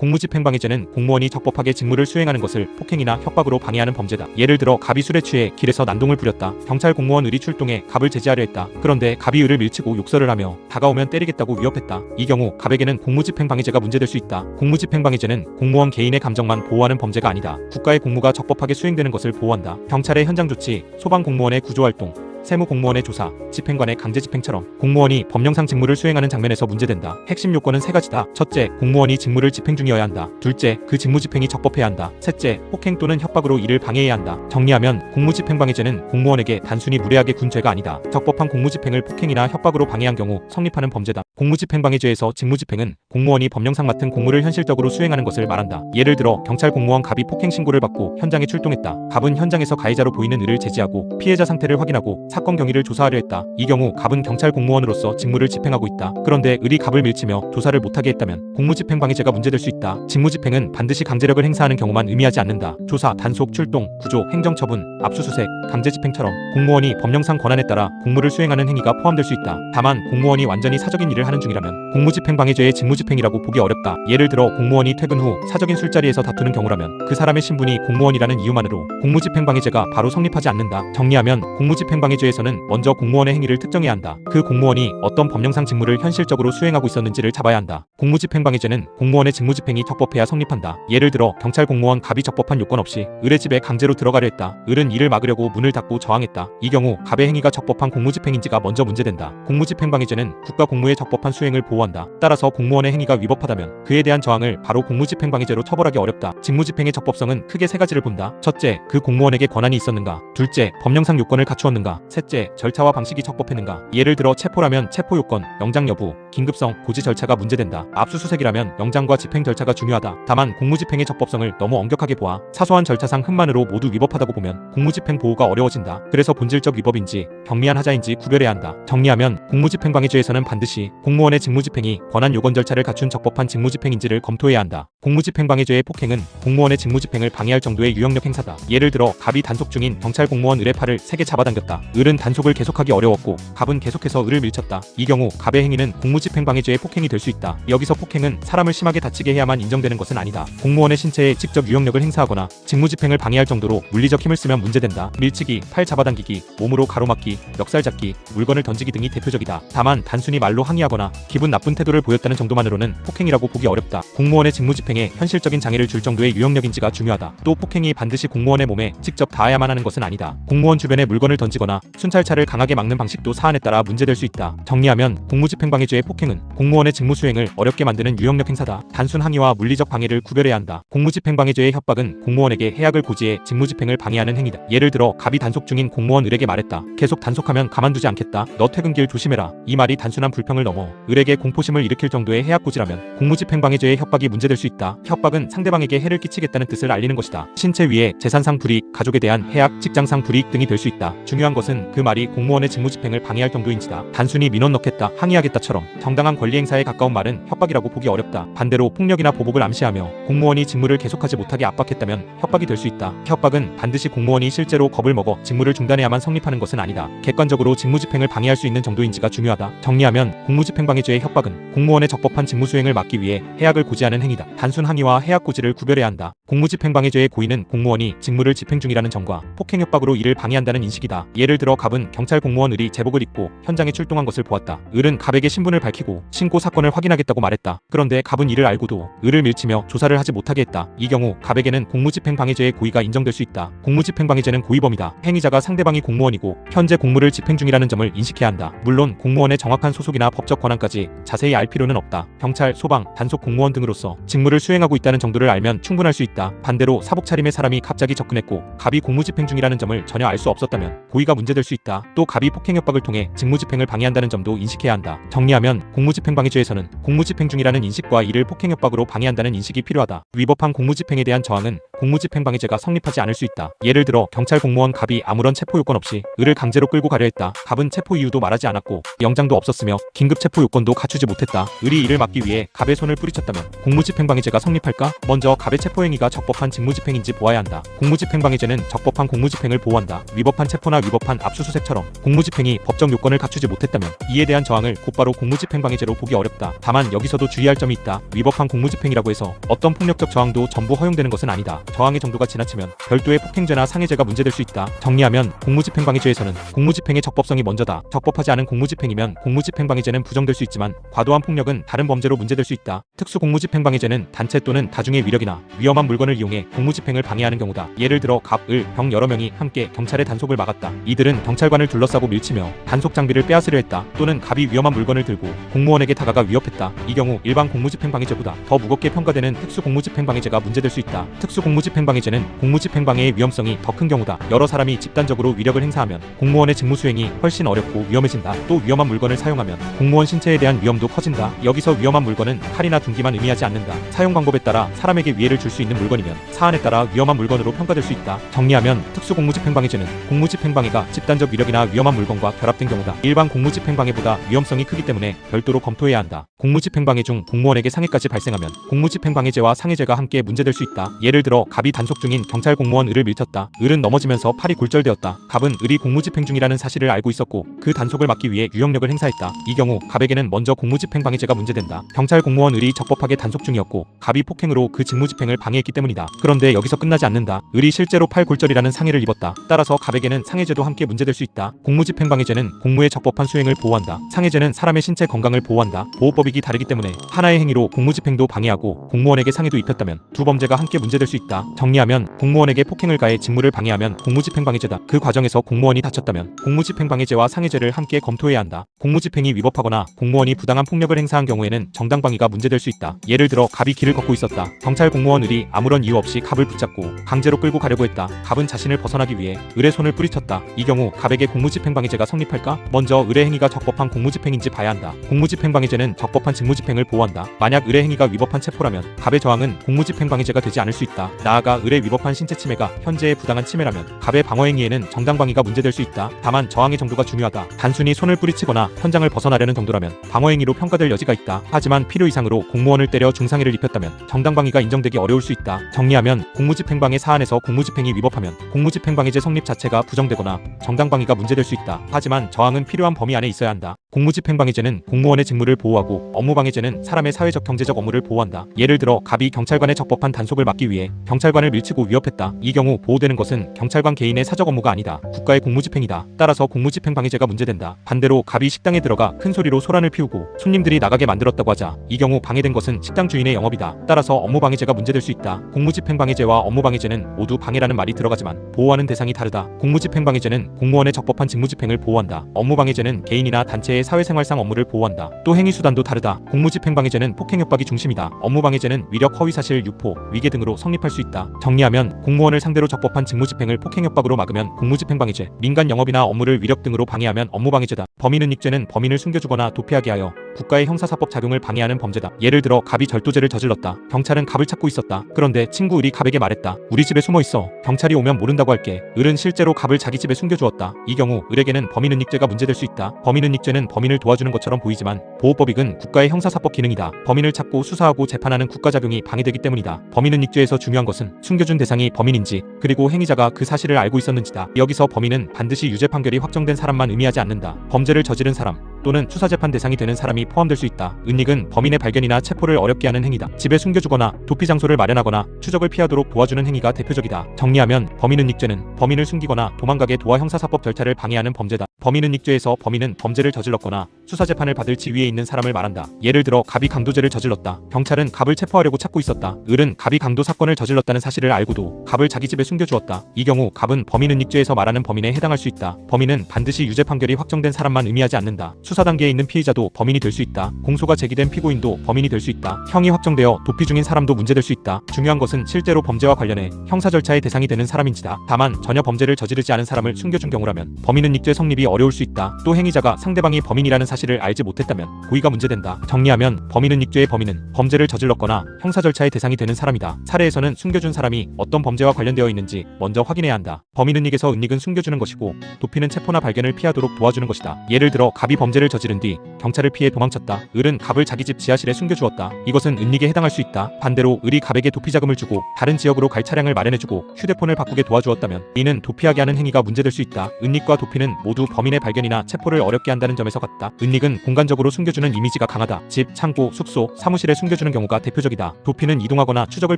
공무집행방해죄는 공무원이 적법하게 직무를 수행하는 것을 폭행이나 협박으로 방해하는 범죄다. 예를 들어 갑이 술에 취해 길에서 난동을 부렸다. 경찰 공무원 을이 출동해 갑을 제지하려 했다. 그런데 갑이 을을 밀치고 욕설을 하며 다가오면 때리겠다고 위협했다. 이 경우 갑에게는 공무집행방해죄가 문제될 수 있다. 공무집행방해죄는 공무원 개인의 감정만 보호하는 범죄가 아니다. 국가의 공무가 적법하게 수행되는 것을 보호한다. 경찰의 현장 조치, 소방공무원의 구조활동, 세무공무원의 조사, 집행관의 강제집행처럼 공무원이 법령상 직무를 수행하는 장면에서 문제된다. 핵심 요건은 세 가지다. 첫째, 공무원이 직무를 집행 중이어야 한다. 둘째, 그 직무집행이 적법해야 한다. 셋째, 폭행 또는 협박으로 이를 방해해야 한다. 정리하면 공무집행방해죄는 공무원에게 단순히 무례하게 군 죄가 아니다. 적법한 공무집행을 폭행이나 협박으로 방해한 경우 성립하는 범죄다. 공무집행방해죄에서 직무집행은 공무원이 법령상 맡은 공무를 현실적으로 수행하는 것을 말한다. 예를 들어 경찰 공무원 갑이 폭행 신고를 받고 현장에 출동했다. 갑은 현장에서 가해자로 보이는 을을 제지하고 피해자 상태를 확인하고 사건 경위를 조사하려 했다. 이 경우 갑은 경찰 공무원으로서 직무를 집행하고 있다. 그런데 을이 갑을 밀치며 조사를 못하게 했다면 공무집행방해죄가 문제될 수 있다. 직무집행은 반드시 강제력을 행사하는 경우만 의미하지 않는다. 조사, 단속, 출동, 구조, 행정처분, 압수수색, 강제집행처럼 공무원이 법령상 권한에 따라 공무를 수행하는 행위가 포함될 수 있다. 다만 공무원이 완전히 사적인 일을 하는 중이라면 공무집행방해죄의 직무집행이라고 보기 어렵다. 예를 들어 공무원이 퇴근 후 사적인 술자리에서 다투는 경우라면 그 사람의 신분이 공무원이라는 이유만으로 공무집행방해죄가 바로 성립하지 않는다. 정리하면 공무집행방해죄에서는 먼저 공무원의 행위를 특정해야 한다. 그 공무원이 어떤 법령상 직무를 현실적으로 수행하고 있었는지를 잡아야 한다. 공무집행방해죄는 공무원의 직무집행이 적법해야 성립한다. 예를 들어 경찰 공무원 갑이 적법한 요건 없이 을의 집에 강제로 들어가려 했다. 을은 이를 막으려고 문을 닫고 저항했다. 이 경우 갑의 행위가 적법한 공무집행인지가 먼저 문제된다. 공무집행방해죄는 국가 공무의 적법한 수행을 보호한다. 따라서 공무원의 행위가 위법하다면 그에 대한 저항을 바로 공무집행방해죄로 처벌하기 어렵다. 직무집행의 적법성은 크게 세 가지를 본다. 첫째, 그 공무원에게 권한이 있었는가. 둘째, 법령상 요건을 갖추었는가. 셋째, 절차와 방식이 적법했는가. 예를 들어 체포라면 체포 요건, 영장 여부, 긴급성, 고지 절차가 문제된다. 압수수색이라면 영장과 집행 절차가 중요하다. 다만 공무집행의 적법성을 너무 엄격하게 보아 사소한 절차상 흠만으로 모두 위법하다고 보면 공무집행 보호가 어려워진다. 그래서 본질적 위법인지 경미한 하자인지 구별해야 한다. 정리하면 공무집행방해죄에서는 반드시 공무원의 직무집행이 권한 요건 절차를 갖춘 적법한 직무집행인지를 검토해야 한다. 공무집행방해죄의 폭행은 공무원의 직무집행을 방해할 정도의 유형력 행사다. 예를 들어 갑이 단속 중인 경찰 공무원 을의 팔을 세게 잡아당겼다. 을은 단속을 계속하기 어려웠고 갑은 계속해서 을을 밀쳤다. 이 경우 갑의 행위는 공무집행방해죄의 폭행이 될 수 있다. 여기서 폭행은 사람을 심하게 다치게 해야만 인정되는 것은 아니다. 공무원의 신체에 직접 유형력을 행사하거나 직무집행을 방해할 정도로 물리적 힘을 쓰면 문제된다. 밀치기, 팔 잡아당기기, 몸으로 가로막기, 멱살잡기, 물건을 던지기 등이 대표적이다. 다만 단순히 말로 항의하거나 기분 나쁜 태도를 보였다는 정도만으로는 폭행이라고 보기 어렵다. 공무원의 직무집행에 현실적인 장애를 줄 정도의 유형력인지가 중요하다. 또 폭행이 반드시 공무원의 몸에 직접 닿아야만 하는 것은 아니다. 공무원 주변에 물건을 던지거나 순찰차를 강하게 막는 방식도 사안에 따라 문제될 수 있다. 정리하면 공무집행방해죄의 폭행은 공무원의 직무 수행을 어렵게 만드는 유형력 행사다. 단순 항의와 물리적 방해를 구별해야 한다. 공무집행방해죄의 협박은 공무원에게 해악을 고지해 직무집행을 방해하는 행위다. 예를 들어 갑이 단속 중인 공무원 을에게 말했다. 계속 단속하면 가만두지 않겠다. 너 퇴근길 조심해라. 이 말이 단순한 불평을 넘어 을에게 공포심을 일으킬 정도의 해악 고지라면 공무집행방해죄의 협박이 문제될 수 있다. 협박은 상대방에게 해를 끼치겠다는 뜻을 알리는 것이다. 신체 위해 재산상 불이익, 가족에 대한 해악, 직장상 불이익 등이 될 수 있다. 중요한 것은 그 말이 공무원의 직무집행을 방해할 정도인지다. 단순히 민원 넣겠다, 항의하겠다처럼 정당한 권리 행사에 가까운 말은 협박이라고 보기 어렵다. 반대로 폭력이나 보복을 암시하며 공무원이 직무를 계속하지 못하게 압박했다면 협박이 될 수 있다. 협박은 반드시 공무원이 실제로 겁을 먹어 직무를 중단해야만 성립하는 것은 아니다. 객관적으로 직무집행을 방해할 수 있는 정도인지가 중요하다. 정리하면 공무집행방해죄의 협박은 공무원의 적법한 직무 수행을 막기 위해 해악을 고지하는 행위다. 단순 항의와 해악 고지를 구별해야 한다. 공무집행방해죄의 고의는 공무원이 직무를 집행 중이라는 점과 폭행 협박으로 이를 방해한다는 인식이다. 예를 들어 갑은 경찰 공무원 을이 제복을 입고 현장에 출동한 것을 보았다. 을은 갑에게 신분을 밝히고 신고 사건을 확인하겠다고 말했다. 그런데 갑은 이를 알고도 을을 밀치며 조사를 하지 못하게 했다. 이 경우 갑에게는 공무집행방해죄의 고의가 인정될 수 있다. 공무집행방해죄는 고의범이다. 행위자가 상대방이 공무원이고 현재 공무를 집행 중이라는 점을 인식해야 한다. 물론 공무원의 정확한 소속이나 법적 권한까지 자세히 알 필요는 없다. 경찰, 소방, 단속 공무원 등으로서 직무를 수행하고 있다는 정도를 알면 충분할 수 있다. 반대로 사복 차림의 사람이 갑자기 접근했고 갑이 공무집행 중이라는 점을 전혀 알 수 없었다면 고의가 문제될 수 있다. 또 갑이 폭행 협박을 통해 직무집행을 방해한다는 점도 인식해야 한다. 정리하면 공무집행방해죄에서는 공무집행 중이라는 인식과 이를 폭행 협박으로 방해한다는 인식이 필요하다. 위법한 공무집행에 대한 저항은 공무집행방해죄가 성립하지 않을 수 있다. 예를 들어 경찰 공무원 갑이 아무런 체포 요건 없이 을을 강제로 끌고 가려 했다. 갑은 체포 이유도 말하지 않았고 영장도 없었으며 긴급 체포 요건도 갖추지 못했다. 을이 이를 막기 위해 갑의 손을 뿌리쳤다면 공무집행방해죄가 공무집행방해죄가 성립할까? 먼저 갑의 체포행위가 적법한 직무집행인지 보아야 한다. 공무집행방해죄는 적법한 공무집행을 보호한다. 위법한 체포나 위법한 압수수색처럼 공무집행이 법적 요건을 갖추지 못했다면 이에 대한 저항을 곧바로 공무집행방해죄로 보기 어렵다. 다만 여기서도 주의할 점이 있다. 위법한 공무집행이라고 해서 어떤 폭력적 저항도 전부 허용되는 것은 아니다. 저항의 정도가 지나치면 별도의 폭행죄나 상해죄가 문제될 수 있다. 정리하면 공무집행방해죄에서는 공무집행의 적법성이 먼저다. 적법하지 않은 공무집행이면 공무집행방해죄는 부정될 수 있지만 과도한 폭력은 다른 범죄로 문제될 수 있다. 특수 공무집행방해죄는 단체 또는 다중의 위력이나 위험한 물건을 이용해 공무집행을 방해하는 경우다. 예를 들어 갑, 을, 병 여러 명이 함께 경찰의 단속을 막았다. 이들은 경찰관을 둘러싸고 밀치며 단속 장비를 빼앗으려 했다. 또는 갑이 위험한 물건을 들고 공무원에게 다가가 위협했다. 이 경우 일반 공무집행방해죄보다 더 무겁게 평가되는 특수 공무집행방해죄가 문제될 수 있다. 특수 공무집행방해죄는 공무집행방해의 위험성이 더 큰 경우다. 여러 사람이 집단적으로 위력을 행사하면 공무원의 직무 수행이 훨씬 어렵고 위험해진다. 또 위험한 물건을 사용하면 공무원 신체에 대한 위험도 커진다. 여기서 위험한 물건은 칼이나 둔기만 의미하지 않는다. 사용 방법에 따라 사람에게 위해를 줄 수 있는 물건이면 사안에 따라 위험한 물건으로 평가될 수 있다. 정리하면 특수 공무집행방해죄는 공무집행방해가 집단적 위력이나 위험한 물건과 결합된 경우다. 일반 공무집행방해보다 위험성이 크기 때문에 별도로 검토해야 한다. 공무집행방해 중 공무원에게 상해까지 발생하면 공무집행방해죄와 상해죄가 함께 문제될 수 있다. 예를 들어 갑이 단속 중인 경찰 공무원 을을 밀쳤다. 을은 넘어지면서 팔이 골절되었다. 갑은 을이 공무집행 중이라는 사실을 알고 있었고 그 단속을 막기 위해 유형력을 행사했다. 이 경우 갑에게는 먼저 공무집행방해죄가 문제된다. 경찰 공무원 을이 적법하게 단속 중이었고 갑이 폭행으로 그 직무집행을 방해했기 때문이다. 그런데 여기서 끝나지 않는다. 을이 실제로 팔 골절이라는 상해를 입었다. 따라서 갑에게는 상해죄도 함께 문제될 수 있다. 공무집행방해죄는 공무의 적법한 수행을 보호한다. 상해죄는 사람의 신체 건강을 보호한다. 보호법익이 다르기 때문에 하나의 행위로 공무집행도 방해하고 공무원에게 상해도 입혔다면 두 범죄가 함께 문제될 수 있다. 정리하면 공무원에게 폭행을 가해 직무를 방해하면 공무집행방해죄다. 그 과정에서 공무원이 다쳤다면 공무집행방해죄와 상해죄를 함께 검토해야 한다. 공무집행이 위법하거나 공무원이 부당한 폭력을 행사한 경우에는 정당방위가 문제될 수 있다. 예를 들어 갑이 길을 걷고 있었다. 경찰 공무원 을이 아무런 이유 없이 갑을 붙잡고 강제로 끌고 가려고 했다. 갑은 자신을 벗어나기 위해 을의 손을 뿌리쳤다. 이 경우 갑에게 공무집행방해죄가 성립할까? 먼저 을의 행위가 적법한 공무집행인지 봐야 한다. 공무집행방해죄는 적법한 직무집행을 보호한다. 만약 을의 행위가 위법한 체포라면 갑의 저항은 공무집행방해죄가 되지 않을 수 있다. 나아가 을의 위법한 신체 침해가 현재의 부당한 침해라면 갑의 방어행위에는 정당방위가 문제될 수 있다. 다만 저항의 정도가 중요하다. 단순히 손을 뿌리치거나 현장을 벗어나려는 정도라면 방어행위로 평가될 여지가 있다. 하지만 필요 이상으로 공무원을 때려 중상해를 입혔다면 정당방위가 인정되기 어려울 수 있다. 정리하면 공무집행방해 사안에서 공무집행이 위법하면 공무집행방해죄 성립 자체가 부정되거나 정당방위가 문제될 수 있다. 하지만 저항은 필요한 범위 안에 있어야 한다. 공무집행방해죄는 공무원의 직무를 보호하고 업무방해죄는 사람의 사회적 경제적 업무를 보호한다. 예를 들어 갑이 경찰관의 적법한 단속을 막기 위해 경찰관을 밀치고 위협했다. 이 경우 보호되는 것은 경찰관 개인의 사적 업무가 아니다. 국가의 공무집행이다. 따라서 공무집행방해죄가 문제된다. 반대로 갑이 식당에 들어가 큰 소리로 소란을 피우고 손님들이 나가게 만들었다고 하자 이 경우 방해된 것은 식당 주인의 영업이다. 따라서 업무방해죄가 문제될 수 있다. 공무집행방해죄와 업무방해죄는 모두 방해라는 말이 들어가지만 보호하는 대상이 다르다. 공무집행방해죄는 공무원의 적법한 직무집행을 보호한다. 업무방해죄는 개인이나 단체의 사회생활상 업무를 보호한다. 또 행위수단도 다르다. 공무집행방해죄는 폭행협박이 중심이다. 업무방해죄는 위력, 허위사실, 유포, 위계 등으로 성립할 수 있다. 정리하면 공무원을 상대로 적법한 직무집행을 폭행협박으로 막으면 공무집행방해죄, 민간 영업이나 업무를 위력 등으로 방해하면 업무방해죄다. 범인은닉죄는 범인을 숨겨주거나 도피하게 하여 국가의 형사사법 작용을 방해하는 범죄다. 예를 들어 갑이 절도죄를 저질렀다. 경찰은 갑을 찾고 있었다. 그런데 친구 을이 갑에게 말했다. 우리 집에 숨어 있어. 경찰이 오면 모른다고 할게. 을은 실제로 갑을 자기 집에 숨겨주었다. 이 경우 을에게는 범인은닉죄가 문제될 수 있다. 범인은닉죄는 범인을 도와주는 것처럼 보이지만 보호법익은 국가의 형사사법 기능이다. 범인을 찾고 수사하고 재판하는 국가작용이 방해되기 때문이다. 범인은닉죄에서 중요한 것은 숨겨준 대상이 범인인지 그리고 행위자가 그 사실을 알고 있었는지다. 여기서 범인은 반드시 유죄 판결이 확정된 사람만 의미하지 않는다. 범죄를 저지른 사람 또는 수사재판 대상이 되는 사람이 포함될 수 있다. 은닉은 범인의 발견이나 체포를 어렵게 하는 행위다. 집에 숨겨주거나 도피 장소를 마련하거나 추적을 피하도록 도와주는 행위가 대표적이다. 정리하면 범인은닉죄는 범인을 숨기거나 도망가게 도와 형사사법 절차를 방해하는 범죄다. 범인은닉죄에서 범인은 범죄를 저질렀거나 수사재판을 받을 지위에 있는 사람을 말한다. 예를 들어 갑이 강도죄를 저질렀다. 경찰은 갑을 체포하려고 찾고 있었다. 을은 갑이 강도 사건을 저질렀다는 사실을 알고도 갑을 자기 집에 숨겨주었다. 이 경우 갑은 범인은닉죄에서 말하는 범인에 해당할 수 있다. 범인은 반드시 유죄 판결이 확정된 사람만 의미하지 않는다. 수사 단계에 있는 피의자도 범인이 될 수 있다. 공소가 제기된 피고인도 범인이 될 수 있다. 형이 확정되어 도피 중인 사람도 문제될 수 있다. 중요한 것은 실제로 범죄와 관련해 형사 절차의 대상이 되는 사람인지다. 다만 전혀 범죄를 저지르지 않은 사람을 숨겨준 경우라면 범인은닉죄 성립이 어려울 수 있다. 또 행위자가 상대방이 범인이라는 사실을 알지 못했다면 고의가 문제된다. 정리하면 범인은닉죄의 범인은 범죄를 저질렀거나 형사 절차의 대상이 되는 사람이다. 사례에서는 숨겨준 사람이 어떤 범죄와 관련되어 있는지 먼저 확인해야 한다. 범인은닉에서 은닉은 숨겨주는 것이고 도피는 체포나 발견을 피하도록 도와주는 것이다. 예를 들어 갑이 범죄를 범죄를 저지른 뒤 경찰을 피해 도망쳤다. 을은 갑을 자기 집 지하실에 숨겨주었다. 이것은 은닉에 해당할 수 있다. 반대로 을이 갑에게 도피 자금을 주고 다른 지역으로 갈 차량을 마련해주고 휴대폰을 바꾸게 도와주었다면 이는 도피하게 하는 행위가 문제될 수 있다. 은닉과 도피는 모두 범인의 발견이나 체포를 어렵게 한다는 점에서 같다. 은닉은 공간적으로 숨겨주는 이미지가 강하다. 집, 창고, 숙소, 사무실에 숨겨주는 경우가 대표적이다. 도피는 이동하거나 추적을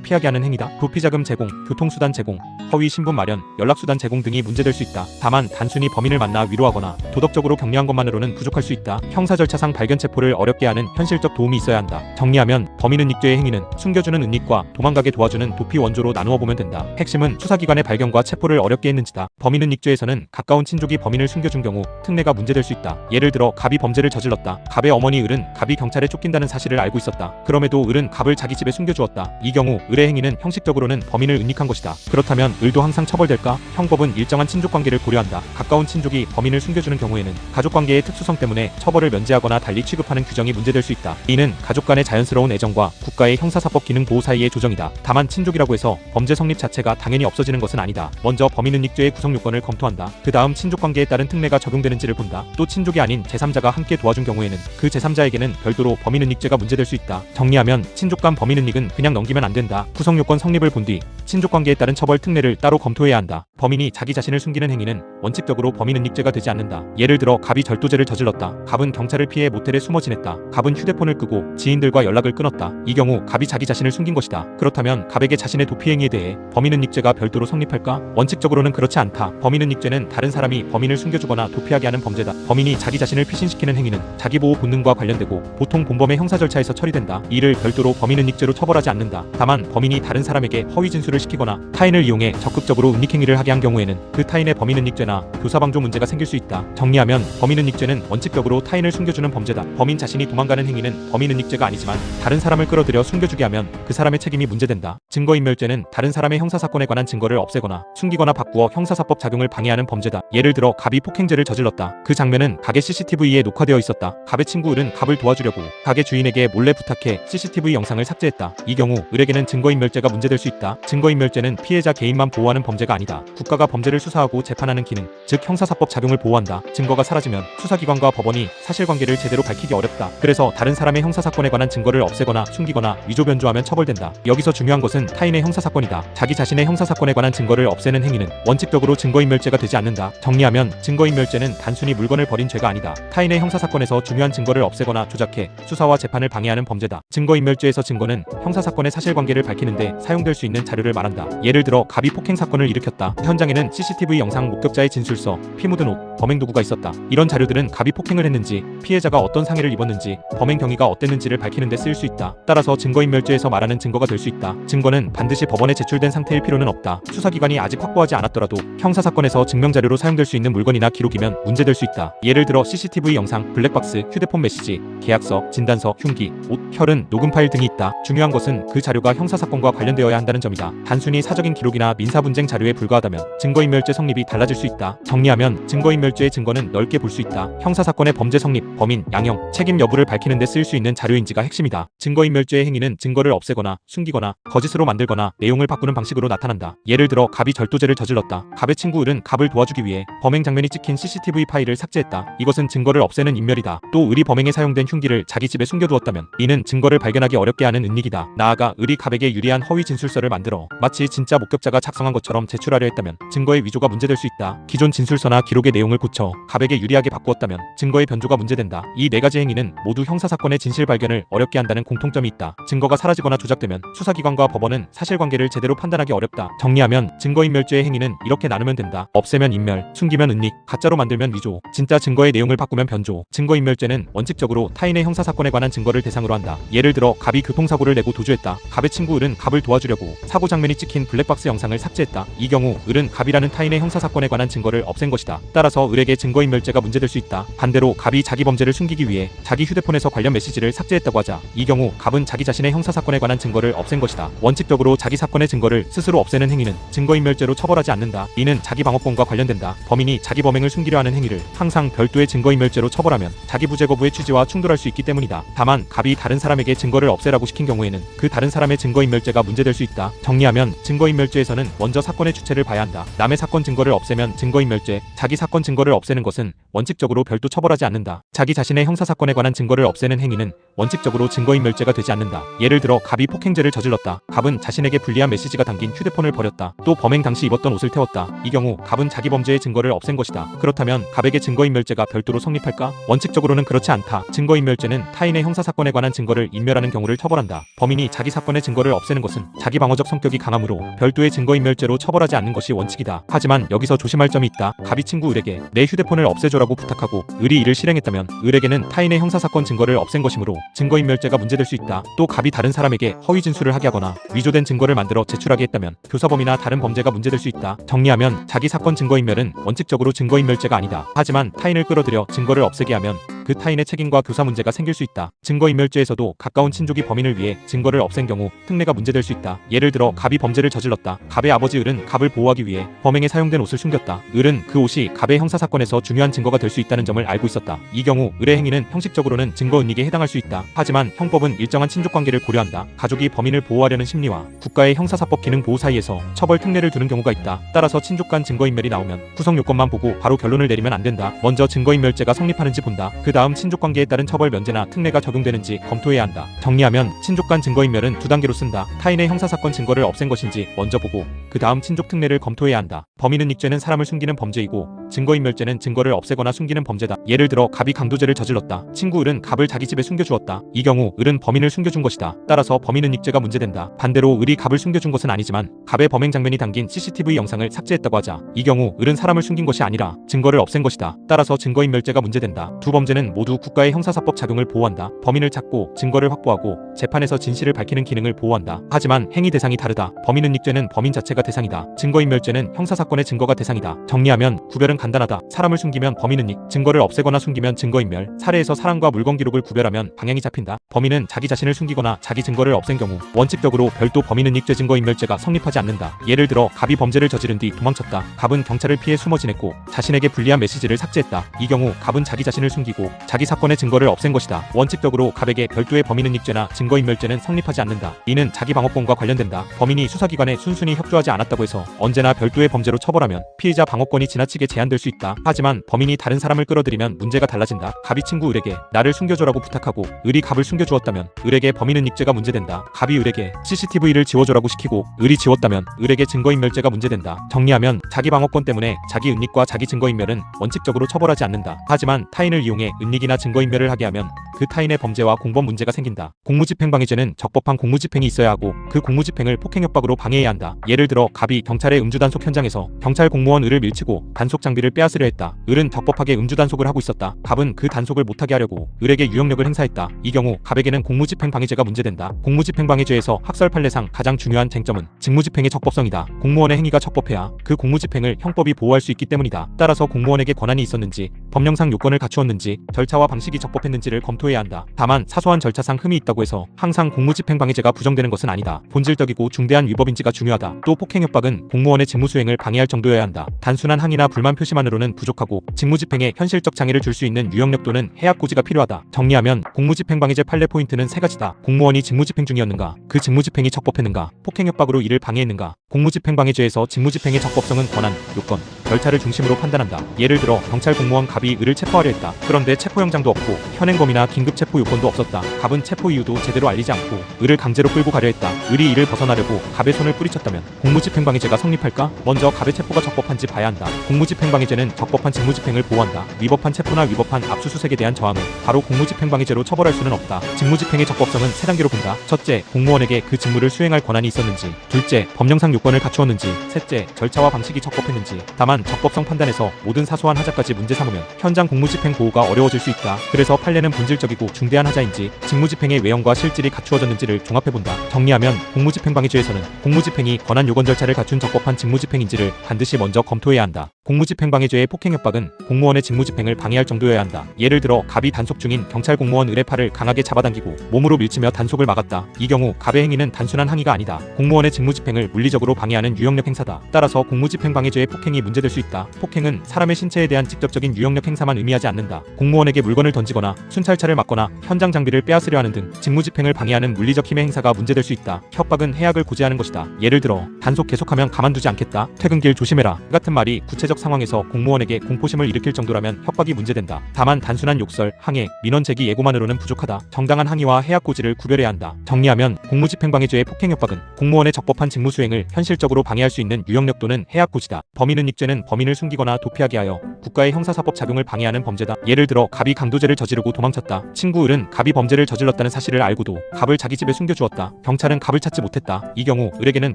피하게 하는 행위다. 도피자금 제공, 교통수단 제공, 허위 신분 마련, 연락수단 제공 등이 문제될 수 있다. 다만 단순히 범인을 만나 위로하거나 도덕적으로 격려한 것만으로는 부족할 수 있다. 형사 절차상 발견 체포를 어렵게 하는 현실적 도움이 있어야 한다. 정리하면 범인 은닉죄의 행위는 숨겨주는 은닉과 도망가게 도와주는 도피 원조로 나누어 보면 된다. 핵심은 수사기관의 발견과 체포를 어렵게 했는지다. 범인 은닉죄에서는 가까운 친족이 범인을 숨겨준 경우 특례가 문제될 수 있다. 예를 들어 갑이 범죄를 저질렀다. 갑의 어머니 을은 갑이 경찰에 쫓긴다는 사실을 알고 있었다. 그럼에도 을은 갑을 자기 집에 숨겨주었다. 이 경우 을의 행위는 형식적으로는 범인을 은닉한 것이다. 그렇다면 을도 항상 처벌될까? 형법은 일정한 친족관계를 고려한다. 가까운 친족이 범인을 숨겨주는 경우에는 가족관계의 특수성 때문에 처벌을 면제하거나 달리 취급하는 규정이 문제될 수 있다. 이는 가족 간의 자연스러운 애정과 국가의 형사사법 기능 보호 사이의 조정이다. 다만 친족이라고 해서 범죄 성립 자체가 당연히 없어지는 것은 아니다. 먼저 범인 은닉죄의 구성 요건을 검토한다. 그 다음 친족관계에 따른 특례가 적용되는지를 본다. 또 친족이 아닌 제3자가 함께 도와준 경우에는 그 제3자에게는 별도로 범인 은닉죄가 문제될 수 있다. 정리하면 친족 간 범인 은닉은 그냥 넘기면 안 된다. 구성 요건 성립을 본 뒤 친족관계에 따른 처벌 특례를 따로 검토해야 한다. 범인이 자기 자신을 숨기는 행위는 원칙적으로 범인 은닉죄가 되지 않는다. 예를 들어 갑이 절도죄를 저질렀다. 갑은 경찰을 피해 모텔에 숨어 지냈다. 갑은 휴대폰을 끄고 지인들과 연락을 끊었다. 이 경우 갑이 자기 자신을 숨긴 것이다. 그렇다면 갑에게 자신의 도피 행위에 대해 범인 은닉죄가 별도로 성립할까? 원칙적으로는 그렇지 않다. 범인 은닉죄는 다른 사람이 범인을 숨겨주거나 도피하게 하는 범죄다. 범인이 자기 자신을 피신시키는 행위는 자기보호 본능과 관련되고 보통 본범의 형사 절차에서 처리된다. 이를 별도로 범인 은닉죄로 처벌하지 않는다. 다만 범인이 다른 사람에게 허위 진술을 시키거나 타인을 이용해 적극적으로 은닉 행위를 하게 한 경우에는 그 타인의 범인 은닉죄나 교사방조 문제가 생길 수 있다. 정리하면 범인 은닉죄는 원칙적으로 타인을 숨겨주는 범죄다. 범인 자신이 도망가는 행위는 범인 은닉죄가 아니지만 다른 사람을 끌어들여 숨겨주게 하면 그 사람의 책임이 문제된다. 증거인멸죄는 다른 사람의 형사사건에 관한 증거를 없애거나 숨기거나 바꾸어 형사사법 작용을 방해하는 범죄다. 예를 들어 갑이 폭행죄를 저질렀다. 그 장면은 가게 CCTV에 녹화되어 있었다. 갑의 친구 을은 갑을 도와주려고 가게 주인에게 몰래 부탁해 CCTV 영상을 삭제했다. 이 경우 을에게는 증거인멸죄가 문제될 수 있다. 증거인멸죄는 피해자 개인만 보호하는 범죄가 아니다. 국가가 범죄를 수사하고 재판하는 기능, 즉 형사사법 작용을 보호한다. 증거가 사라지면 수사기관과 법원이 사실관계를 제대로 밝히기 어렵다. 그래서 다른 사람의 형사사건에 관한 증거를 없애거나 숨기거나 위조 변조하면 처벌된다. 여기서 중요한 것은 타인의 형사사건이다. 자기 자신의 형사사건에 관한 증거를 없애는 행위는 원칙적으로 증거인멸죄가 되지 않는다. 정리하면 증거인멸죄는 단순히 물건을 버린 죄가 아니다. 타인의 형사사건에서 중요한 증거를 없애거나 조작해 수사와 재판을 방해하는 범죄다. 증거인멸죄에서 증거는 형사사건의 사실관계를 밝히는데 사용될 수 있는 자료를 말한다. 예를 들어 갑이 폭행 사건을 일으켰다. 현장에는 CCTV 영상 목격자의 진술서, 피 묻은 옷, 범행 도구가 있었다. 이런 자료들은 갑이 폭행을 했는지, 피해자가 어떤 상해를 입었는지, 범행 경위가 어땠는지를 밝히는 데 쓰일 수 있다. 따라서 증거인멸죄에서 말하는 증거가 될 수 있다. 증거는 반드시 법원에 제출된 상태일 필요는 없다. 수사기관이 아직 확보하지 않았더라도 형사사건에서 증명자료로 사용될 수 있는 물건이나 기록이면 문제될 수 있다. 예를 들어 CCTV 영상, 블랙박스, 휴대폰 메시지, 계약서, 진단서, 흉기, 옷, 혈흔, 녹음 파일 등이 있다. 중요한 것은 그 자료가 형사사건과 관련되어야 한다는 점이다. 단순히 사적인 기록이나 민사분쟁 자료에 불과하다면 증거인멸죄 성립이 달라질 수 있다. 정리하면 증거인멸죄의 증거는 넓게 볼 수 있다. 형사사건의 범죄 성립, 범인, 양형, 책임 여부를 밝히는 데 쓰일 수 있는 자료인지가 핵심이다. 증거인멸죄의 행위는 증거를 없애거나 숨기거나 거짓으로 만들거나 내용을 바꾸는 방식으로 나타난다. 예를 들어 갑이 절도죄를 저질렀다. 갑의 친구 을은 갑을 도와주기 위해 범행 장면이 찍힌 CCTV 파일을 삭제했다. 이것은 증거를 없애는 인멸이다. 또 을이 범행에 사용된 흉기를 자기 집에 숨겨두었다면 이는 증거를 발견하기 어렵게 하는 은닉이다. 나아가 을이 갑에게 유리한 허위 진술서를 만들어 마치 진짜 목격자가 작성한 것처럼 제출하려 했다면 증거의 위조가 문제될 수 있다. 기존 진술서나 기록의 내용을 고쳐 갑에게 유리하게 바꾸었다면 증거의 변조가 문제된다. 이 네 가지 행위는 모두 형사사건의 진실 발견을 어렵게 한다는 공통점이 있다. 증거가 사라지거나 조작되면 수사기관과 법원은 사실관계를 제대로 판단하기 어렵다. 정리하면 증거인멸죄의 행위는 이렇게 나누면 된다. 없애면 인멸, 숨기면 은닉, 가짜로 만들면 위조, 진짜 증거의 내용을 바꾸면 변조. 증거인멸죄는 원칙적으로 타인의 형사사건에 관한 증거를 대상으로 한다. 예를 들어 갑이 교통사고를 내고 도주했다. 갑의 친구 을은 갑을 도와주려고 사고 장면이 찍힌 블랙박스 영상을 삭제했다. 이 경우 을은 갑이라는 타인의 형사사건에 관한 증거를 없앤 것이다. 따라서 을에게 증거인멸죄가 문제될 수 있다. 반대로 갑이 자기 범죄를 숨기기 위해 자기 휴대폰에서 관련 메시지를 삭제했다고 하자 이 경우 갑은 자기 자신의 형사사건에 관한 증거를 없앤 것이다. 원칙적으로 자기 사건의 증거를 스스로 없애는 행위는 증거인멸죄로 처벌하지 않는다. 이는 자기 방어권과 관련된다. 범인이 자기 범행을 숨기려 하는 행위를 항상 별도의 증거인멸죄로 처벌하면 자기 부재 거부의 취지와 충돌할 수 있기 때문이다. 다만 갑이 다른 사람에게 증거를 없애라고 시킨 경우에는 그 다른 사람의 증거인멸죄가 문제될 수 있다. 정리하면 증거인멸죄에서는 먼저 사건의 주체를 봐야 한다. 남의 사건 증거를 없애면 증거인멸죄, 자기 사건 증거를 없애는 것은 원칙적으로 별도 처벌하지 처벌하지 않는다. 자기 자신의 형사사건에 관한 증거를 없애는 행위는 원칙적으로 증거인멸죄가 되지 않는다. 예를 들어 갑이 폭행죄를 저질렀다. 갑은 자신에게 불리한 메시지가 담긴 휴대폰을 버렸다. 또 범행 당시 입었던 옷을 태웠다. 이 경우 갑은 자기 범죄의 증거를 없앤 것이다. 그렇다면 갑에게 증거인멸죄가 별도로 성립할까? 원칙적으로는 그렇지 않다. 증거인멸죄는 타인의 형사사건에 관한 증거를 인멸하는 경우를 처벌한다. 범인이 자기 사건의 증거를 없애는 것은 자기 방어적 성격이 강하므로 별도의 증거인멸죄로 처벌하지 않는 것이 원칙이다. 하지만 여기서 조심할 점이 있다. 갑이 친구 을에게 내 휴대폰을 없애줘라고 부탁하고 을이 이를 실행했다면 을에게는 타인의 형사사건 증거를 없앤 것이므로 증거인멸죄가 문제될 수 있다. 또 갑이 다른 사람에게 허위 진술을 하게 하거나 위조된 증거를 만들어 제출하게 했다면 교사범이나 다른 범죄가 문제될 수 있다. 정리하면 자기 사건 증거인멸은 원칙적으로 증거인멸죄가 아니다. 하지만 타인을 끌어들여 증거를 없애게 하면 그 타인의 책임과 교사 문제가 생길 수 있다. 증거인멸죄에서도 가까운 친족이 범인을 위해 증거를 없앤 경우 특례가 문제될 수 있다. 예를 들어 갑이 범죄를 저질렀다. 갑의 아버지 을은 갑을 보호하기 위해 범행에 사용된 옷을 숨겼다. 을은 그 옷이 갑의 형사사건에서 중요한 증거가 될 수 있다는 점을 알고 있었다. 이 경우 을의 행위는 형식적으로는 증거은닉에 해당할 수 있다. 하지만 형법은 일정한 친족관계를 고려한다. 가족이 범인을 보호하려는 심리와 국가의 형사사법 기능 보호 사이에서 처벌 특례를 두는 경우가 있다. 따라서 친족 간 증거인멸이 나오면 구성 요건만 보고 바로 결론을 내리면 안 된다. 먼저 증거인멸죄가 성립하는지 본다. 그 다음 친족관계에 따른 처벌 면제나 특례가 적용되는지 검토해야 한다. 정리하면 친족 간 증거인멸은 두 단계로 쓴다. 타인의 형사사건 증거를 없앤 것인지 먼저 보고 그 다음 친족 특례를 검토해야 한다. 범인은닉죄는 사람을 숨기는 범죄이고 증거인멸죄는 증거를 없애거나 숨기는 범죄다. 예를 들어 갑이 강도죄를 저질렀다. 친구 을은 갑을 자기 집에 숨겨주었다. 이 경우 을은 범인을 숨겨준 것이다. 따라서 범인은닉죄가 문제된다. 반대로 을이 갑을 숨겨준 것은 아니지만 갑의 범행 장면이 담긴 CCTV 영상을 삭제했다고 하자. 이 경우 을은 사람을 숨긴 것이 아니라 증거를 없앤 것이다. 따라서 증거인멸죄가 문제된다. 두 범죄는 모두 국가의 형사사법 작용을 보호한다. 범인을 찾고 증거를 확보하고 재판에서 진실을 밝히는 기능을 보호한다. 하지만 행위 대상이 다르다. 범인은닉죄는 범인 자체가 대상이다. 증거인멸죄는 형사사건의 증거가 대상이다. 정리하면 구별은 간단하다. 사람을 숨기면 범인은닉, 증거를 없애거나 숨기면 증거인멸. 사례에서 사람과 물건 기록을 구별하면 방향이 잡힌다. 범인은 자기 자신을 숨기거나 자기 증거를 없앤 경우 원칙적으로 별도 범인은닉죄 증거인멸죄가 성립하지 않는다. 예를 들어 갑이 범죄를 저지른 뒤 도망쳤다. 갑은 경찰을 피해 숨어 지냈고 자신에게 불리한 메시지를 삭제했다. 이 경우 갑은 자기 자신을 숨기고 자기 사건의 증거를 없앤 것이다. 원칙적으로 갑에게 별도의 범인은닉죄나 증거인멸죄는 성립하지 않는다. 이는 자기 방어권과 관련된다. 범인이 수사기관에 순순히 협조하지 않았다고 해서 언제나 별도의 범죄로 처벌하면 피의자 방어권이 지나치게 제한될 수 있다. 하지만 범인이 다른 사람을 끌어들이면 문제가 달라진다. 갑이 친구 을에게 나를 숨겨줘라고 부탁하고 을이 갑을 숨겨주었다면 을에게 범인은닉죄가 문제된다. 갑이 을에게 CCTV를 지워줘라고 시키고 을이 지웠다면 을에게 증거인멸죄가 문제된다. 정리하면 자기 방어권 때문에 자기 은닉과 자기 증거인멸은 원칙적으로 처벌하지 않는다. 하지만 타인을 이용해 은닉이나 증거인멸을 하게 하면 그 타인의 범죄와 공범 문제가 생긴다. 공무집행방해죄는 적법한 공무집행이 있어야 하고 그 공무집행을 폭행협박으로 방해해야 한다. 예를 들어 갑이 경찰의 음주단속 현장에서 경찰 공무원 을을 밀치고 단속 장비를 빼앗으려 했다. 을은 적법하게 음주단속을 하고 있었다. 갑은 그 단속을 못하게 하려고 을에게 유형력을 행사했다. 이 경우 갑에게는 공무집행방해죄가 문제된다. 공무집행방해죄에서 학설판례상 가장 중요한 쟁점은 직무집행의 적법성이다. 공무원의 행위가 적법해야 그 공무집행을 형법이 보호할 수 있기 때문이다. 따라서 공무원에게 권한이 있었는지 법령상 요건을 갖추었는지 절차와 방식이 적법했는지를 검토해야 한다. 다만 사소한 절차상 흠이 있다고 해서 항상 공무집행방해죄가 부정되는 것은 아니다. 본질적이고 중대한 위법인지가 중요하다. 또 폭행협박은 공무원의 직무수행을 방해할 정도여야 한다. 단순한 항의나 불만 표시만으로는 부족하고 직무집행에 현실적 장애를 줄 수 있는 유형력 또는 해악고지가 필요하다. 정리하면 공무집행방해죄 판례 포인트는 세 가지다. 공무원이 직무집행 중이었는가, 그 직무집행이 적법했는가, 폭행협박으로 이를 방해했는가. 공무집행방해죄에서 직무집행의 적법성은 권한, 요건, 절차를 중심으로 판단한다. 예를 들어 경찰 공무원 갑이 을을 체포하려 했다. 그런데 체포영장도 없고 현행범이나 긴급체포 요건도 없었다. 갑은 체포 이유도 제대로 알리지 않고 을을 강제로 끌고 가려 했다. 을이 이를 벗어나려고 갑의 손을 뿌리쳤다면 공무집행방해죄가 성립할까? 먼저 갑의 체포가 적법한지 봐야 한다. 공무집행방해죄는 적법한 직무집행을 보호한다. 위법한 체포나 위법한 압수수색에 대한 저항을 바로 공무집행방해죄로 처벌할 수는 없다. 직무집행의 적법성은 세 단계로 본다. 첫째, 공무원에게 그 직무를 수행할 권한이 있었는지. 둘째, 법령상 요건을 갖추었는지. 셋째, 절차와 방식이 적법했는지. 다만 적법성 판단에서 모든 사소한 하자까지 문제 삼으면 현장 공무집행 보호가 어려워질 수 있다. 그래서 판례는 본질적이고 중대한 하자인지 직무집행의 외형과 실질이 갖추어졌는지를 종합해본다. 정리하면 공무집행방해죄에서는 공무집행이 권한 요건 절차를 갖춘 적법한 직무집행인지를 반드시 먼저 검토해야 한다. 공무집행방해죄의 폭행협박은 공무원의 직무집행을 방해할 정도여야 한다. 예를 들어 갑이 단속 중인 경찰 공무원 을의 팔을 강하게 잡아당기고 몸으로 밀치며 단속을 막았다. 이 경우 갑의 행위는 단순한 항의가 아니다. 공무원의 직무집행을 물리적으로 방해하는 유형력 행사다. 따라서 공무집행방해죄의 폭행이 문제될 문제될 수 있다. 폭행은 사람의 신체에 대한 직접적인 유형력 행사만 의미하지 않는다. 공무원에게 물건을 던지거나 순찰차를 막거나 현장 장비를 빼앗으려 하는 등 직무집행을 방해하는 물리적 힘의 행사가 문제될 수 있다. 협박은 해악을 고지하는 것이다. 예를 들어 단속 계속하면 가만두지 않겠다. 퇴근길 조심해라 같은 말이 구체적 상황에서 공무원에게 공포심을 일으킬 정도라면 협박이 문제된다. 다만 단순한 욕설, 항해, 민원 제기 예고만으로는 부족하다. 정당한 항의와 해악 고지를 구별해야 한다. 정리하면 공무집행방해죄의 폭행협박은 공무원의 적법한 직무수행을 현실적으로 방해할 수 있는 유형력 또는 해악 고지다. 범인은닉죄는 범인을 숨기거나 도피하게 하여 국가의 형사사법 작용을 방해하는 범죄다. 예를 들어 갑이 강도죄를 저지르고 도망쳤다. 친구 을은 갑이 범죄를 저질렀다는 사실을 알고도 갑을 자기 집에 숨겨주었다. 경찰은 갑을 찾지 못했다. 이 경우 을에게는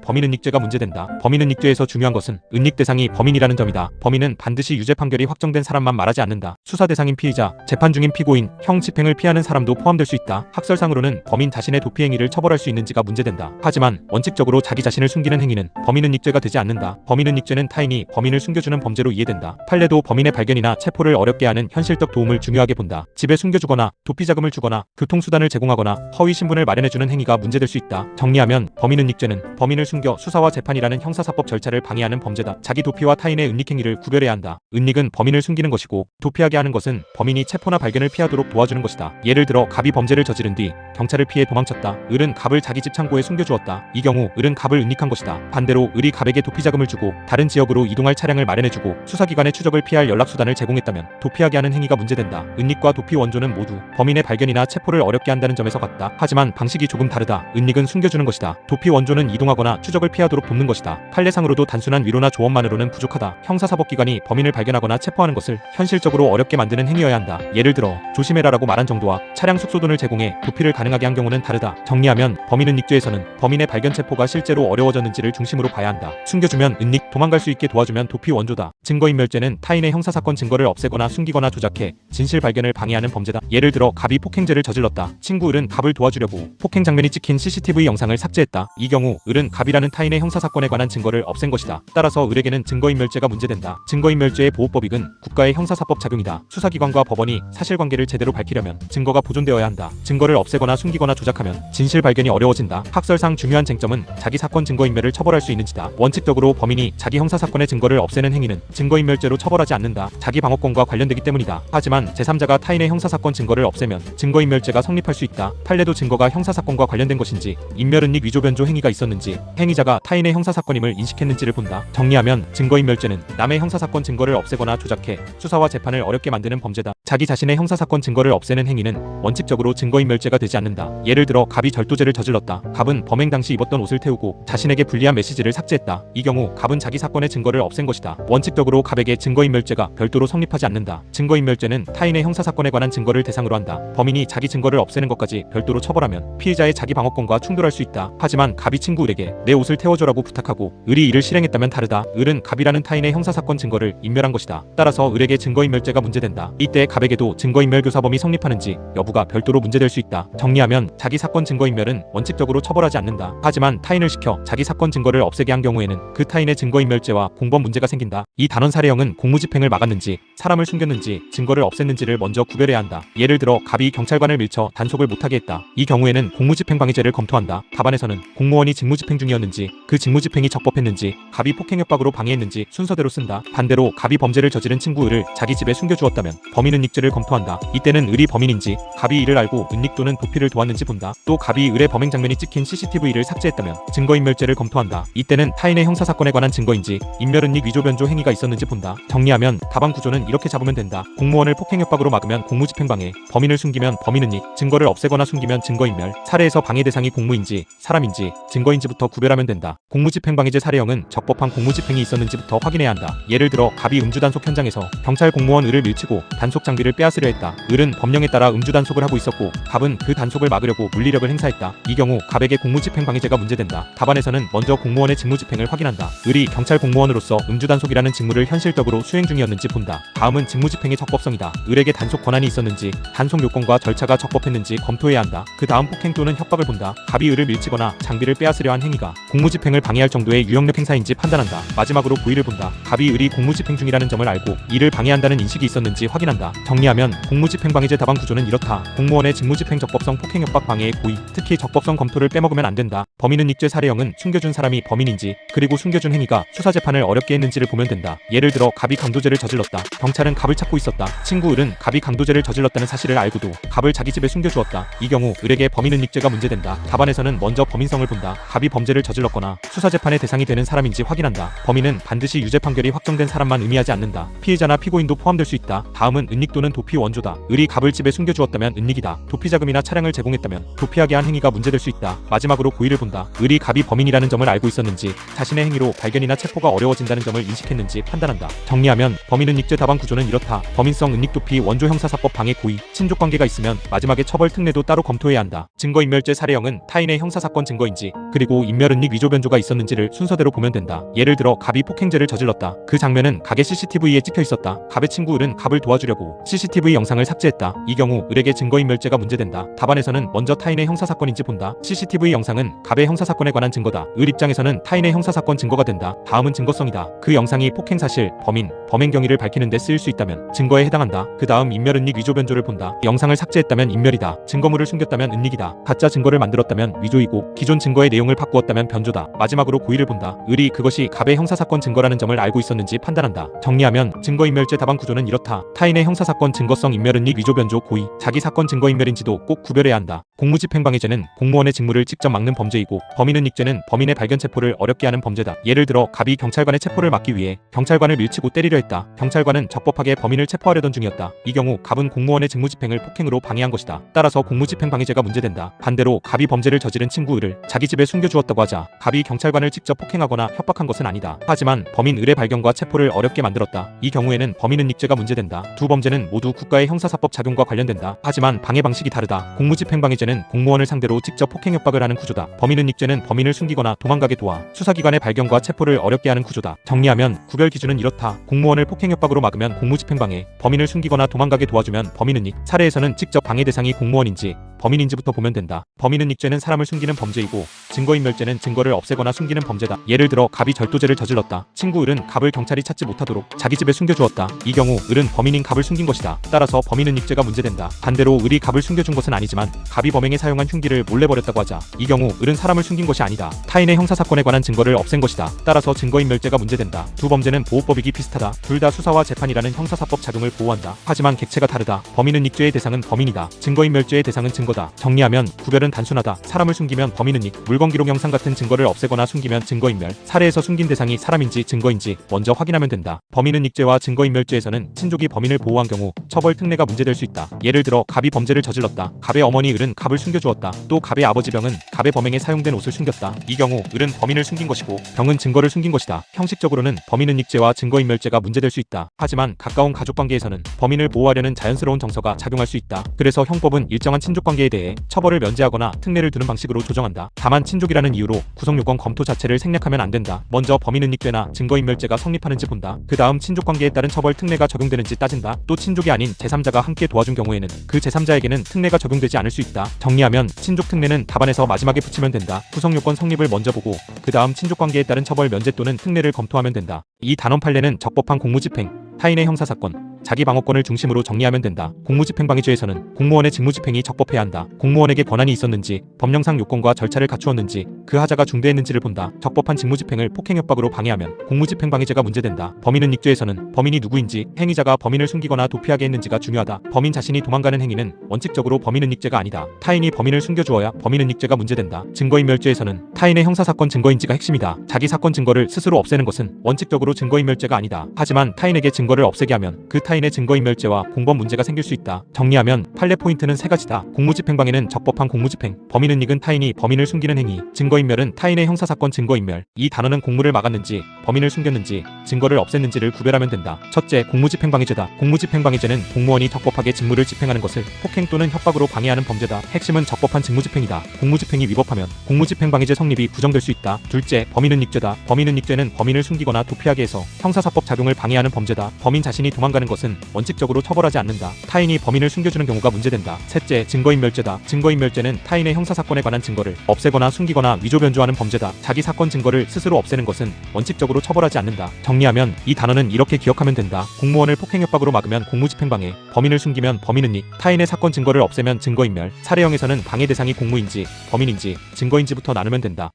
범인은닉죄가 문제된다. 범인은닉죄에서 중요한 것은 은닉 대상이 범인이라는 점이다. 범인은 반드시 유죄 판결이 확정된 사람만 말하지 않는다. 수사 대상인 피의자, 재판 중인 피고인, 형 집행을 피하는 사람도 포함될 수 있다. 학설상으로는 범인 자신의 도피 행위를 처벌할 수 있는지가 문제된다. 하지만 원칙적으로 자기 자신을 숨기는 행위는 범인은닉죄가 되지 않는다. 범인은닉죄는 타인이 범인을 숨겨주는 범죄로 이해된다. 판례도 범인의 발견이나 체포를 어렵게 하는 현실적 도움을 중요하게 본다. 집에 숨겨주거나 도피 자금을 주거나 교통수단을 제공하거나 허위 신분을 마련해주는 행위가 문제될 수 있다. 정리하면 범인은닉죄는 범인을 숨겨 수사와 재판이라는 형사사법 절차를 방해하는 범죄다. 자기 도피와 타인의 은닉 행위를 구별해야 한다. 은닉은 범인을 숨기는 것이고 도피하게 하는 것은 범인이 체포나 발견을 피하도록 도와주는 것이다. 예를 들어 갑이 범죄를 저지른 뒤 경찰을 피해 도망쳤다. 을은 갑을 자기 집 창고에 숨겨주었다. 이 경우 을은 갑을 은닉한 것이다. 반대로 을이 갑에게 도피 자금을 주고 다른 지역으로 이동할 차량을 마련해주고 수사기관의 추적을 피할 연락수단을 제공했다면 도피하게 하는 행위가 문제된다. 은닉과 도피 원조는 모두 범인의 발견이나 체포를 어렵게 한다는 점에서 같다. 하지만 방식이 조금 다르다. 은닉은 숨겨주는 것이다. 도피 원조는 이동하거나 추적을 피하도록 돕는 것이다. 판례상으로도 단순한 위로나 조언만으로는 부족하다. 형사사법기관이 범인을 발견하거나 체포하는 것을 현실적으로 어렵게 만드는 행위여야 한다. 예를 들어 조심해라라고 말한 정도와 차량 숙소돈을 제공해 도피를 가능하게 한 경우는 다르다. 정리하면 범인은닉죄에서는 범인의 발견 체포가 실제로 어려워졌는지를 중심으로 봐야 한다. 숨겨주면 은닉, 도망갈 수 있게 도와주면 도피 원조다. 증거인멸죄는 타인의 형사사건 증거를 없애거나 숨기거나 조작해 진실 발견을 방해하는 범죄다. 예를 들어 갑이 폭행죄를 저질렀다. 친구 을은 갑을 도와주려고 폭행 장면이 찍힌 CCTV 영상을 삭제했다. 이 경우 을은 갑이라는 타인의 형사사건에 관한 증거를 없앤 것이다. 따라서 을에게는 증거인멸죄가 문제된다. 증거인멸죄의 보호법익은 국가의 형사사법 작용이다. 수사기관과 법원이 사실관계를 제대로 밝히려면 증거가 보존되어야 한다. 증거를 없애거나 숨기거나 조작하면 진실 발견이 어려워진다. 학설상 중요한 쟁점은 자기 사건 증거인멸을 처벌할 수 있는지다. 원칙적으로 범인이 자기 형사사건의 증거를 없애는 행위는 증거인멸죄로 처벌하지 않는다. 자기 방어권과 관련되기 때문이다. 하지만 제3자가 타인의 형사사건 증거를 없애면 증거인멸죄가 성립할 수 있다. 판례도 증거가 형사사건과 관련된 것인지 인멸은닉 위조변조 행위가 있었는지 행위자가 타인의 형사사건임을 인식했는지를 본다. 정리하면 증거인멸죄는 남의 형사사건 증거를 없애거나 조작해 수사와 재판을 어렵게 만드는 범죄다. 자기 자신의 형사사건 증거를 없애는 행위는 원칙적으로 증거인멸죄가 되지 않는다. 예를 들어 갑이 절도죄를 저질렀다. 갑은 범행 당시 입었던 옷을 태우고 자신에게 불리한 메시지를 삭제했다. 이 경우 갑은 자기 사건의 증거를 없앤 것이다. 원칙적으로 갑에게 증거인멸죄가 별도로 성립하지 않는다. 증거인멸죄는 타인의 형사사건에 관한 증거를 대상으로 한다. 범인이 자기 증거를 없애는 것까지 별도로 처벌하면 피해자의 자기 방어권과 충돌할 수 있다. 하지만 갑이 친구 을에게 내 옷을 태워줘라고 부탁하고 을이 이를 실행했다면 다르다. 을은 갑이라는 타인의 형사사건 증거를 인멸한 것이다. 따라서 을에게 증거인멸죄가 문제된다. 이때 갑에게도 증거인멸교사범이 성립하는지 여부가 별도로 문제될 수 있다. 정리하면 자기 사건 증거인멸은 원칙적으로 처벌하지 않는다. 하지만 타인을 시켜 자기 사건 증거를 없애게 한 경우에는 그 타인의 증거인멸죄와 공범 문제가 생긴다. 이 단원 사례형은 공무집행을 막았는지 사람을 숨겼는지 증거를 없앴는지를 먼저 구별해야 한다. 예를 들어 갑이 경찰관을 밀쳐 단속을 못하게 했다. 이 경우에는 공무집행방해죄를 검토한다. 답안에서는 공무원이 직무집행 중이었는지 그 직무집행이 적법했는지 갑이 폭행협박으로 방해했는지 순서대로 쓴다. 반대로 갑이 범죄를 저지른 친구 을을 자기 집에 숨겨주었다면 범인은닉죄를 검토한다. 이때는 을이 범인인지 갑이 이를 알고 은닉 또는 도피를 도왔는지 본다. 또 갑이 을의 범행 장면이 찍힌 CCTV를 삭제했다면 증거인멸죄를 검토한다. 이때는 타인의 형사사건에 관한 증거인지 인멸은닉 위조변조 행위가 있었는지 본다. 정리하면 답안 구조는 이렇게 잡으면 된다. 공무원을 폭행협박으로 막으면 공무집행방해, 범인을 숨기면 범인은닉, 증거를 없애거나 숨기면 증거인멸, 사례에서 방해 대상이 공무인지 사람인지 증거인지부터 구별하면 된다. 공무집행방해죄 사례형은 적법한 공무집행이 있었는지부터 확인해야 한다. 예를 들어 갑이 음주단속 현장에서 경찰 공무원 을을 밀치고 단속 장비를 빼앗으려 했다. 을은 법령에 따라 음주단속을 하고 있었고 갑은 그 단속을 막으려고 물리력을 행사했다. 이 경우 갑에게 공무집행방해죄가 문제된다. 답안에서는 먼저 공무원의 직무집행을 확인한다. 을이 경찰 공무원으로서 음주단속이라는 직무를 현실적으로 수행 중이었는지 본다. 다음은 직무집행의 적법성이다. 을에게 단속 권한이 있었는지 단속 요건과 절차가 적법했는지 검토해야 한다. 그 다음 폭행 또는 협박을 본다. 갑이 을을 밀치거나 장비를 빼앗으려 한 행위가 공무집행을 방해할 정도의 유형력 행사인지 판단한다. 마지막으로 고의를 본다. 갑이 을이 공무집행 중이라는 점을 알고 이를 방해한다는 인식이 있었는지 확인한다. 정리하면 공무집행방해죄 답안 구조는 이렇다. 공무원의 직무집행 적법성 폭행협박 방해의 고의, 특히 적법성 검토를 빼먹으면 안 된다. 범인은닉죄 사례형은 숨겨준 사람이 범인인지 그리고 숨겨준 행위가 수사재판을 어렵게 했는지를 보면 된다. 된다. 예를 들어 갑이 강도죄를 저질렀다. 경찰은 갑을 찾고 있었다. 친구 을은 갑이 강도죄를 저질렀다는 사실을 알고도 갑을 자기 집에 숨겨주었다. 이 경우 을에게 범인은닉죄가 문제된다. 답안에서는 먼저 범인성을 본다. 갑이 범죄를 저질렀거나 수사재판의 대상이 되는 사람인지 확인한다. 범인은 반드시 유죄 판결이 확정된 사람만 의미하지 않는다. 피해자나 피고인도 포함될 수 있다. 다음은 은닉 또는 도피 원조다. 을이 갑을 집에 숨겨주었다면 은닉이다. 도피자금이나 차량을 제공했다면 도피하게 한 행위가 문제될 수 있다. 마지막으로 고의를 본다. 을이 갑이 범인이라는 점을 알고 있었는지, 자신의 행위로 발견이나 체포가 어려워진다는 점을 인식했는지 판단한다. 정리하면 범인은닉죄 답안 구조는 이렇다. 범인성 은닉도피 원조 형사사법 방해 고의, 친족관계가 있으면 마지막에 처벌 특례도 따로 검토해야 한다. 증거인멸죄 사례형은 타인의 형사사건 증거인지, 그리고 인멸은닉 위조 변조가 있었는지를 순서대로 보면 된다. 예를 들어 갑이 폭행죄를 저질렀다. 그 장면은 가게 CCTV에 찍혀 있었다. 갑의 친구 을은 갑을 도와주려고 CCTV 영상을 삭제했다. 이 경우 을에게 증거인멸죄가 문제된다. 답안에서는 먼저 타인의 형사사건인지 본다. CCTV 영상은 갑의 형사사건에 관한 증거다. 을 입장에서는 타인의 형사사건 증거가 된다. 다음은 증거성이다. 그 영상이 폭행 사실, 범인, 범행 경위를 밝히는 데 쓰일 수 있다면 증거에 해당한다. 그 다음 인멸은닉 위조 변조를 본다. 영상을 삭제했다면 인멸이다. 증거물을 숨겼다면 은닉이다. 가짜 증거를 만들었다면 위조이고, 기존 증거의 내용을 바꾸었다면 변조다. 마지막으로 고의를 본다. 을이 그것이 갑의 형사사건 증거라는 점을 알고 있었는지 판단한다. 정리하면 증거인멸죄 답안 구조는 이렇다. 타인의 형사사건 증거성 인멸은닉 위조 변조 고의, 자기 사건 증거인멸인지도 꼭 구별해야 한다. 공무집행방해죄는 공무원의 직무를 직접 막는 범죄이고, 범인은닉죄는 범인의 발견 체포를 어렵게 하는 범죄다. 예를 들어 갑이 경찰관의 체포를 막기 위해 경찰관을 밀치고 때리려 했다. 경찰관은 적법하게 범인을 체포하려던 중이었다. 이 경우 갑은 공무원의 직무집행을 폭행으로 방해한 것이다. 따라서 공무집행방해죄가 문제된다. 반대로 갑이 범죄를 저지른 친구 을을 자기 집에 숨겨주었다고 하자 갑이 경찰관을 직접 폭행하거나 협박한 것은 아니다. 하지만 범인 을의 발견과 체포를 어렵게 만들었다. 이 경우에는 범인은닉죄가 문제된다. 두 범죄는 모두 국가의 형사사법 작용과 관련된다. 하지만 방해 방식이 다르다. 공무집행방해죄는 공무원을 상대로 직접 폭행 협박을 하는 구조다. 범인은닉죄는 범인을 숨기거나 도망가게 도와 수사기관의 발견과 체포를 어렵게 하는 구조다. 정리하면 구별 기준은 이렇다. 공무원을 폭행 협박으로 막으면 공무집행방해, 범인을 숨기거나 도망가게 도와주면 범인은닉. 사례에서는 직접 방해 대상이 공무원인지 범인인지부터 보면 된다. 범인은닉죄는 사람을 숨기는 범죄이고, 증거인멸죄는 증거를 없애거나 숨기는 범죄다. 예를 들어 갑이 절도죄를 저질렀다. 친구 을은 갑을 경찰이 찾지 못하도록 자기 집에 숨겨주었다. 이 경우 을은 범인인 갑을 숨긴 것이다. 따라서 범인은닉죄가 문제된다. 반대로 을이 갑을 숨겨준 것은 아니지만 갑이 범행에 사용한 흉기를 몰래 버렸다고 하자 이 경우 을은 사람을 숨긴 것이 아니다. 타인의 형사사건에 관한 증거를 없앤 것이다. 따라서 증거인멸죄가 문제된다. 두 범죄는 보호법익이 비슷하다. 둘 다 수사와 재판이라는 형사사법 작용을 보호한다. 하지만 객체가 다르다. 범인은닉죄의 대상은 범인이다. 증거인멸죄의 대상은 증거다. 정리하면 구별은 단순하다. 사람을 숨기면 범인은닉, 물건 기록 영상 같은 증거를 없애거나 숨기면 증거인멸. 사례에서 숨긴 대상이 사람인지 증거인지 먼저 확인하면 된다. 범인은닉죄와 증거인멸죄에서는 친족이 범인을 보호한 경우 처벌 특례가 문제될 수 있다. 예를 들어 갑이 범죄를 저질렀다. 갑의 어머니 을은 갑을 숨겨주었다. 또 갑의 아버지 병은 갑의 범행에 사용된 옷을 숨겼다. 이 경우 을은 범인을 숨긴 것이고 병은 증거를 숨긴 것이다. 형식적으로는 범인은닉죄와 증거인멸죄가 문제될 수 있다. 하지만 가까운 가족관계에서는 범인을 보호하려는 자연스러운 정서가 작용할 수 있다. 그래서 형법은 일정한 친족관계에 대해 처벌을 면제하거나 특례를 두는 방식으로 조정한다. 다만 친족이라는 이유로 구속요건 검토 자체를 생략하면 안 된다. 먼저 범인은닉죄나 증거인멸죄가 성립하는지 본다. 그 다음 친족관계에 따른 처벌 특례가 적용되는지 따진다. 또 친족이 아닌 제3자가 함께 도와준 경우에는 그 제3자에게는 특례가 적용되지 않을 수 있다. 정리하면 친족 특례는 답안에서 마지막에 붙이면 된다. 구속요건 성립을 먼저 보고 그 다음 친족관계에 따른 처벌 면제 또는 특례를 검토하면 된다. 이 단원 판례는 적법한 공무집행, 타인의 형사사건, 자기 방어권을 중심으로 정리하면 된다. 공무집행방해죄에서는 공무원의 직무집행이 적법해야 한다. 공무원에게 권한이 있었는지, 법령상 요건과 절차를 갖추었는지, 그 하자가 중대했는지를 본다. 적법한 직무집행을 폭행협박으로 방해하면 공무집행방해죄가 문제된다. 범인은닉죄에서는 범인이 누구인지, 행위자가 범인을 숨기거나 도피하게 했는지가 중요하다. 범인 자신이 도망가는 행위는 원칙적으로 범인은닉죄가 아니다. 타인이 범인을 숨겨주어야 범인은닉죄가 문제된다. 증거인멸죄에서는 타인의 형사사건 증거인지가 핵심이다. 자기 사건 증거를 스스로 없애는 것은 원칙적으로 증거인멸죄가 아니다. 하지만 타인에게 증거를 없애게 하면 그 타인의 증거인멸죄와 공범 문제가 생길 수 있다. 정리하면 판례 포인트는 세 가지다. 공무집행방해는 적법한 공무집행, 범인은닉은 타인이 범인을 숨기는 행위, 증거인멸은 타인의 형사사건 증거인멸. 이 단어는 공무를 막았는지, 범인을 숨겼는지, 증거를 없앴는지를 구별하면 된다. 첫째, 공무집행방해죄다. 공무집행방해죄는 공무원이 적법하게 직무를 집행하는 것을 폭행 또는 협박으로 방해하는 범죄다. 핵심은 적법한 직무집행이다. 공무집행이 위법하면 공무집행방해죄 성립이 부정될 수 있다. 둘째, 범인은닉죄다. 범인은닉죄는 범인을 숨기거나 도피하게 해서 형사사법 작용을 방해하는 범죄다. 범인 자신이 도망가는 것은 원칙적으로 처벌하지 않는다. 타인이 범인을 숨겨주는 경우가 문제된다. 셋째, 증거인멸죄다. 증거인멸죄는 타인의 형사사건에 관한 증거를 없애거나 숨기거나 위조 변조하는 범죄다. 자기 사건 증거를 스스로 없애는 것은 원칙적으로 처벌하지 않는다. 정리하면 이 단어는 이렇게 기억하면 된다. 공무원을 폭행협박으로 막으면 공무집행방해, 범인을 숨기면 범인은닉, 타인의 사건 증거를 없애면 증거인멸. 사례형에서는 방해 대상이 공무인지, 범인인지, 증거인지부터 나누면 된다.